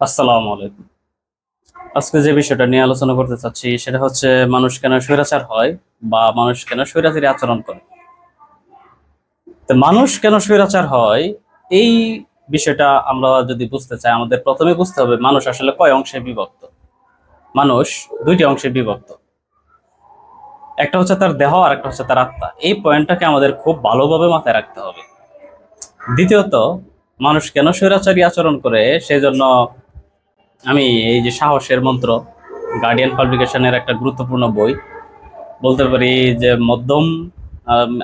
আসসালামু আলাইকুম। আজকে যে বিষয়টা নিয়ে আলোচনা করতে চাচ্ছি সেটা হচ্ছে মানুষ কেন স্বৈরাচার হয় বা মানুষ কেন স্বৈরাচারী আচরণ করে। তো মানুষ কেন স্বৈরাচার হয় এই বিষয়টা আমরা যদি বুঝতে চাই আমাদের প্রথমে বুঝতে হবে মানুষ আসলে কয় অংশে বিভক্ত। মানুষ দুইটি অংশে বিভক্ত, একটা হচ্ছে তার দেহ আর একটা হচ্ছে তার আত্মা। এই পয়েন্টটাকে আমাদের খুব ভালোভাবে মাথায় রাখতে হবে। দ্বিতীয়ত, মানুষ কেন স্বৈরাচারী আচরণ করে সেজন্য আমি এই যে সাহসের মন্ত্র, গার্ডিয়ান পাবলিকেশনের একটা গুরুত্বপূর্ণ বই বলতে পারি যে মধ্যম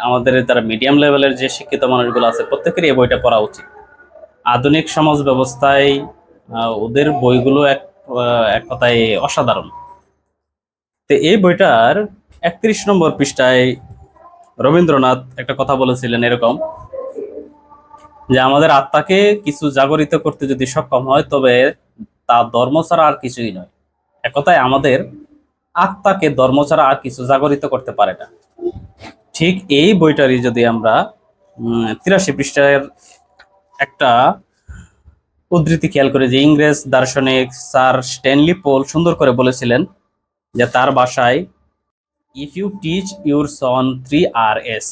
আমাদের যারা মিডিয়াম লেভেলের যে শিক্ষিত মানুষগুলো আছে প্রত্যেকেরই এই বইটা পড়া উচিত। আধুনিক সমাজ ব্যবস্থায় ওদের বইগুলো এক কথায় অসাধারণ। তো এই বইটার 31 নম্বর পৃষ্ঠায় রবীন্দ্রনাথ একটা কথা বলেছিলেন এরকম, যে আমাদের আত্মাকে কিছু জাগরিত করতে যদি সক্ষম হয় তবে তা ধর্ম ছাড়া আর কিছুই নয়। এক কথায় আমাদের আত্মাকে ধর্ম ছাড়া আর কিছু জাগরিত করতে পারে না। ঠিক এই বইটারই যদি আমরা 83 পৃষ্ঠার একটা উদ্ধৃতি খেয়াল করে, যে ইংরেজ দার্শনিক স্যার স্ট্যানলি পোল সুন্দর করে বলেছিলেন যে তার ভাষায়, if you teach your son 3 Rs,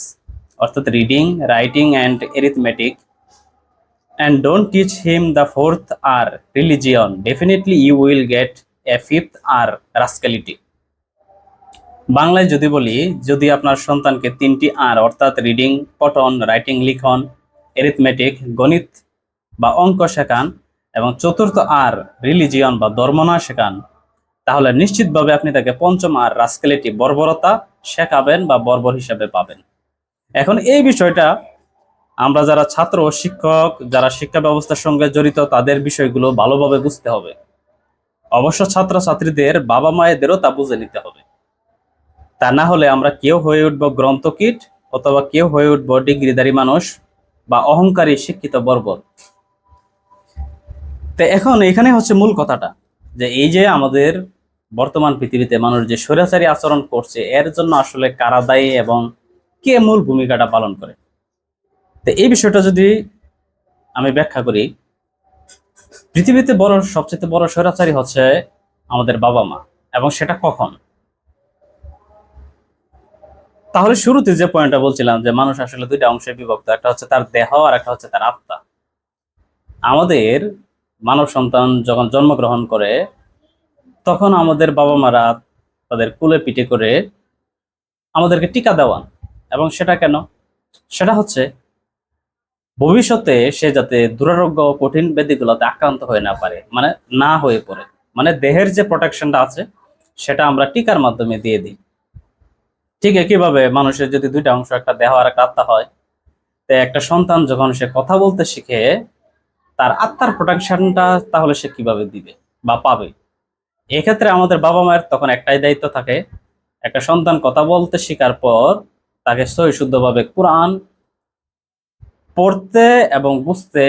অর্থাৎ reading, writing and arithmetic, and don't teach him the fourth R religion, definitely you will get a fifth R rascality. বাংলায় যদি বলি, যদি আপনার সন্তানকে 3টি আর অর্থাৎ রিডিং, পঠন, রাইটিং, লিখন, এরিথমেটিক, গণিত বা অঙ্ক শেখান এবং চতুর্থ আর রিলিজিয়ন বা ধর্ম না শেখান, তাহলে নিশ্চিতভাবে আপনি তাকে পঞ্চম আর রাস্কেলিটি, বর্বরতা শেখাবেন বা বর্বর হিসাবে পাবেন। এখন এই বিষয়টা আমরা যারা ছাত্র ও শিক্ষক, যারা শিক্ষা ব্যবস্থার সঙ্গে জড়িত, তাদের বিষয়গুলো ভালোভাবে বুঝতে হবে। অবশ্য ছাত্রছাত্রীদের বাবা মায়েদেরও তা বুঝে নিতে হবে। তা না হলে আমরা কেউ হয়ে উঠবো গ্রন্থকিট, অথবা কেউ হয়ে উঠবো ডিগ্রিধারী মানুষ বা অহংকারী শিক্ষিত বর্বর। তো এখন এখানে হচ্ছে মূল কথাটা, যে এই যে আমাদের বর্তমান পৃথিবীতে মানুষ যে স্বৈরাচারী আচরণ করছে এর জন্য আসলে কারা দায়ী এবং কে মূল ভূমিকাটা পালন করে। তো এই বিষয়টা যদি আমি ব্যাখ্যা করি, পৃথিবীতে সবচেয়ে বড় স্বৈরাচারী হচ্ছে আমাদের বাবা মা। এবং সেটা কখন? তাহলে শুরুতে যে পয়েন্টটা বলছিলাম যে মানুষ আসলে দুইটা অংশে বিভক্ত, একটা হচ্ছে তার দেহ আর একটা হচ্ছে তার আত্মা। আমাদের মানব সন্তান যখন জন্মগ্রহণ করে তখন আমাদের বাবা মারা তাদের কুলে পিঠে করে আমাদেরকে টিকা দেওয়ান। এবং সেটা কেন? সেটা হচ্ছে ভবিষ্যতে সে যাতে দুরারোগ্য কঠিন ব্যাধিগুলোতে আক্রান্ত হয়ে না পারে, মানে না হয়ে পড়ে। মানে দেহের যে প্রোটেকশনটা আছে সেটা আমরা টিকার মাধ্যমে দিয়ে দিই। ঠিক একইভাবে মানুষের যদি দুইটা অংশ, একটা দেহ আর একটা আত্মা হয়, তো একটা সন্তান যখন সে কথা বলতে শিখে তার আত্মার প্রোটেকশনটা তাহলে সে কিভাবে দিবে বা পাবে? এক্ষেত্রে আমাদের বাবা মায়ের তখন একটাই দায়িত্ব থাকে, একটা সন্তান কথা বলতে শেখার পর তাকে সহি শুদ্ধভাবে কোরআন পড়তে এবং বুঝতে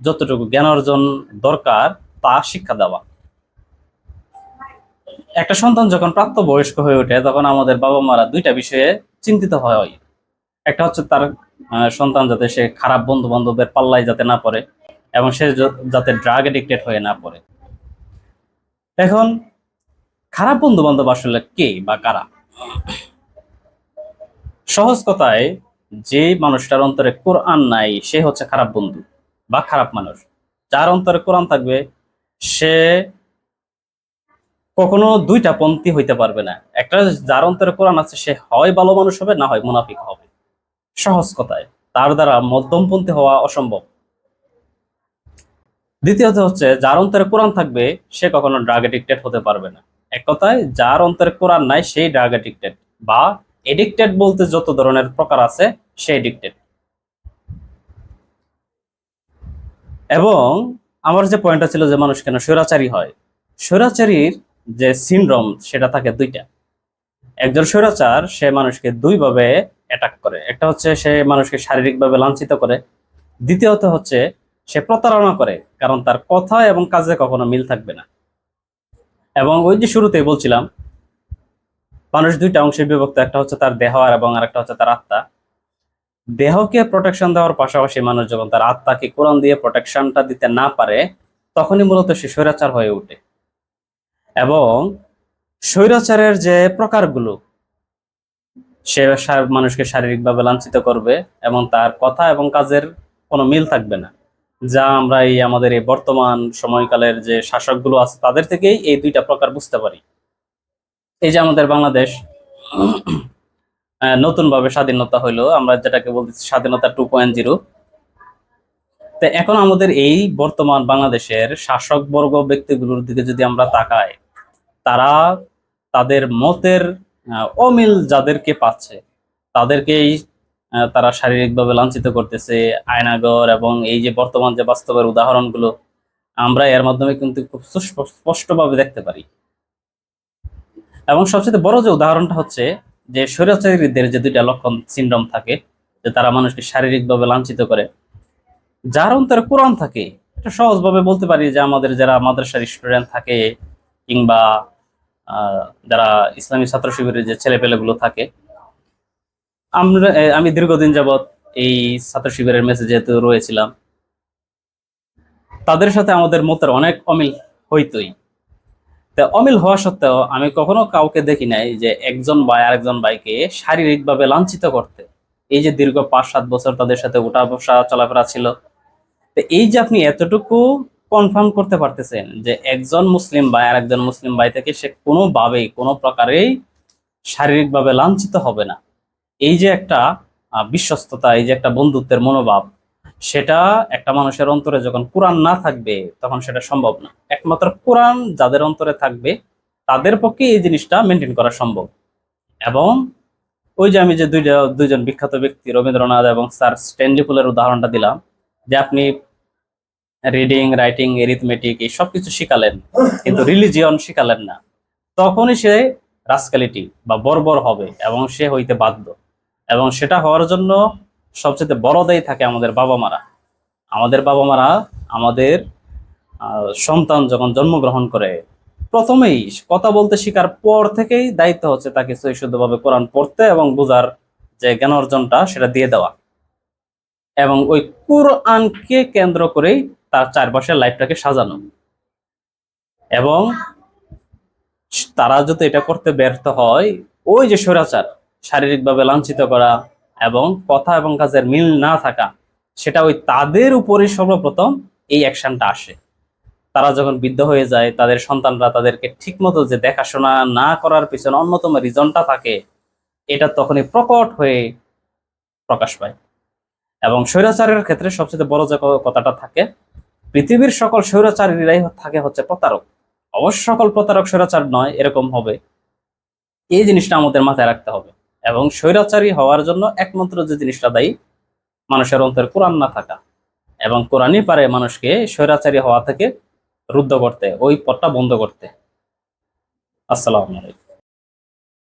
যতটুকু জ্ঞান অর্জন দরকার তা শিক্ষা দেওয়া। একটা সন্তান যখন প্রাপ্তবয়স্ক হয়ে ওঠে তখন আমাদের বাবা মারা দুইটা বিষয়ে চিন্তিত হয়। একটা হচ্ছে তার সন্তান যাতে সে খারাপ বন্ধু বান্ধবের পাল্লায় যাতে না পড়ে এবং সে যাতে ড্রাগ এডিক্টেড হয়ে না পড়ে। এখন খারাপ বন্ধু বান্ধব আসলে কে বা কারা? সহজ কথায়, যে মানুষটার অন্তরে কোরআন নাই সে হচ্ছে খারাপ বন্ধু বা খারাপ মানুষ। যার অন্তরে কোরআন থাকবে সে কখনো দুইটা পন্থী হইতে পারবে না। একটা, যার অন্তরে কোরআন আছে সে হয় ভালো মানুষ হবে, না হয় মুনাফিক হবে। সহজ কথায় তার দ্বারা মধ্যমপন্থী হওয়া অসম্ভব। দ্বিতীয়ত হচ্ছে, যার অন্তরে কোরআন থাকবে সে কখনো ড্রাগ এডিক্টেড হতে পারবে না। এক কথায়, যার অন্তরে কোরআন নাই সেই ড্রাগ এডিক্টেড, বা এডিক্টেড বলতে যত ধরনের প্রকার আছে সে এডিক্টেড। এবং আমার যে পয়েন্টটা ছিল যে মানুষ কেন স্বৈরাচারী হয়, স্বৈরাচারীর যে সিনড্রোম সেটা থাকে দুইটা। একজন স্বৈরাচার সে মানুষকে দুইভাবে অ্যাটাক করে, একটা হচ্ছে সে মানুষকে শারীরিকভাবে লাঞ্ছিত করে, দ্বিতীয়ত হচ্ছে সে প্রতারণা করে, কারণ তার কথা এবং কাজে কখনো মিল থাকবে না। এবং ওই যে শুরুতেই বলছিলাম মানুষ দুইটা অংশে বিভক্ত, একটা হচ্ছে তার দেহ এবং আরেকটা হচ্ছে তার আত্মা। দেহকে প্রোটেকশন দেওয়ার পাশাপাশি মানুষ যখন তার আত্মাকে কোরআন দিয়ে প্রোটেকশনটা দিতে না পারে তখনই মূলত সে স্বৈরাচার হয়ে ওঠে। এবং স্বৈরাচারের যে প্রকারগুলো, সে মানুষকে শারীরিকভাবে লাঞ্ছিত করবে এবং তার কথা এবং কাজের কোনো মিল থাকবে না, যা আমরা এই আমাদের এই বর্তমান সময়কালের যে শাসকগুলো আছে তাদের থেকেই এই দুইটা প্রকার বুঝতে পারি। এই যে আমাদের বাংলাদেশ নতুন ভাবে স্বাধীনতা হইলো, আমরা যেটাকে বলতেছি স্বাধীনতা 2.0। তো এখন আমাদের এই বর্তমান বাংলাদেশের শাসক বর্গ ব্যক্তিগুলোর দিকে যদি আমরা তাকাই, তারা তাদের মতের অমিল যাদেরকে পাচ্ছে তাদেরকেই তারা শারীরিকভাবে লাঞ্ছিত করতেছে। আয়নাগর এবং এই যে বর্তমান যে বাস্তবের উদাহরণগুলো আমরা এর মাধ্যমে কিন্তু খুব স্পষ্টভাবে দেখতে পারি। এবং সবচেয়ে বড় যে উদাহরণটা হচ্ছে যে স্বৈরাচারীদের যে দুইটা লক্ষণ সিনড্রোম থাকে, যে তারা মানুষকে শারীরিকভাবে লাঞ্ছিত করে, যার অন্তরে কোরআন থাকে। এটা সহজভাবে বলতে পারি যে আমাদের যারা মাদ্রাসার স্টুডেন্ট থাকে কিংবা যারা ইসলামী ছাত্র শিবিরের যে ছেলেপেলেগুলো থাকে, আমি দীর্ঘদিন যাবৎ এই ছাত্র শিবিরের মেসে যেহেতু রয়েছিলাম, তাদের সাথে আমাদের মতের অনেক অমিল হইতই। তা অমিল হওয়া সত্ত্বেও আমি কখনো কাউকে দেখি নাই যে একজন ভাই আরেকজন ভাইকে শারীরিকভাবে লাঞ্ছিত করতে। এই যে দীর্ঘ 5-7 বছর তাদের সাথে উঠা বসা চলাফেরা ছিল, তো এই যে আপনি এতটুকু কনফার্ম করতে পারতেছেন যে একজন মুসলিম ভাই আর একজন মুসলিম ভাই থেকে সে কোনোভাবেই কোনো প্রকারেই শারীরিকভাবে লাঞ্ছিত হবে না, এই যে একটা বিশ্বস্ততা, এই যে একটা বন্ধুত্বের মনোভাব, সেটা একটা মানুষের অন্তরে যখন কোরআন না থাকবে তখন সেটা সম্ভব না। একমাত্র কোরআন যাদের অন্তরে থাকবে তাদের পক্ষে এই জিনিসটা মেনটেন করা সম্ভব। এবং ওই যে আমি যে দুইজন বিখ্যাত ব্যক্তি রবীন্দ্রনাথ এবং স্যার স্ট্যানলি পুলের উদাহরণটা দিলাম, যে আপনি রিডিং, রাইটিং, এরিথমেটিক এই সবকিছু শিখালেন কিন্তু রিলিজিয়ন শিখালেন না, তখনই সে রাস্কালিটি বা বর্বর হবে এবং সে হইতে বাধ্য। এবং সেটা হওয়ার জন্য সবচেয়ে বড় দায়ী থাকে আমাদের বাবা মারা। আমাদের বাবা মারা আমাদের সন্তান যখন জন্মগ্রহণ করে প্রথমেই কথা বলতে শেখার পর থেকেই দায়িত্ব হচ্ছে তাকে সহিষ্ণুভাবে কোরআন পড়তে এবং বোঝার যে জ্ঞান অর্জনটা সেটা দিয়ে দেওয়া, এবং ওই কোরআনকে কেন্দ্র করেই তার চারপাশের লাইফটাকে সাজানো। এবং তারা যদি এটা করতে ব্যর্থ হয়, ওই যে স্বৈরাচার, শারীরিকভাবে লাঞ্ছিত করা এবং কথা এবং কাজের মিল না থাকা, সেটা ওই তাদের উপরে সর্বপ্রথম এই অ্যাকশনটা আসে। তারা যখন বৃদ্ধ হয়ে যায়, তাদের সন্তানরা তাদেরকে ঠিকমতো যে দেখাশোনা না করার পিছনে অন্যতম রিজনটা থাকে, এটা তখনই প্রকট হয়ে প্রকাশ পায়। এবং স্বৈরাচারের ক্ষেত্রে সবচেয়ে বড় যে কথাটা থাকে, পৃথিবীর সকল স্বৈরাচারীরাই থাকে হচ্ছে প্রতারক। অবশ্য সকল প্রতারক স্বৈরাচার নয়, এরকম হবে, এই জিনিসটা আমাদের মাথায় রাখতে হবে। এবং স্বৈরাচারী হওয়ার জন্য একমাত্র যে জিনিসটা দায়ী, মানুষের অন্তরে কোরআন না থাকা। এবং কোরআনই পারে মানুষকে স্বৈরাচারী হওয়া থেকে রুদ্ধ করতে, ওই পথটা বন্ধ করতে। আসসালামু আলাইকুম।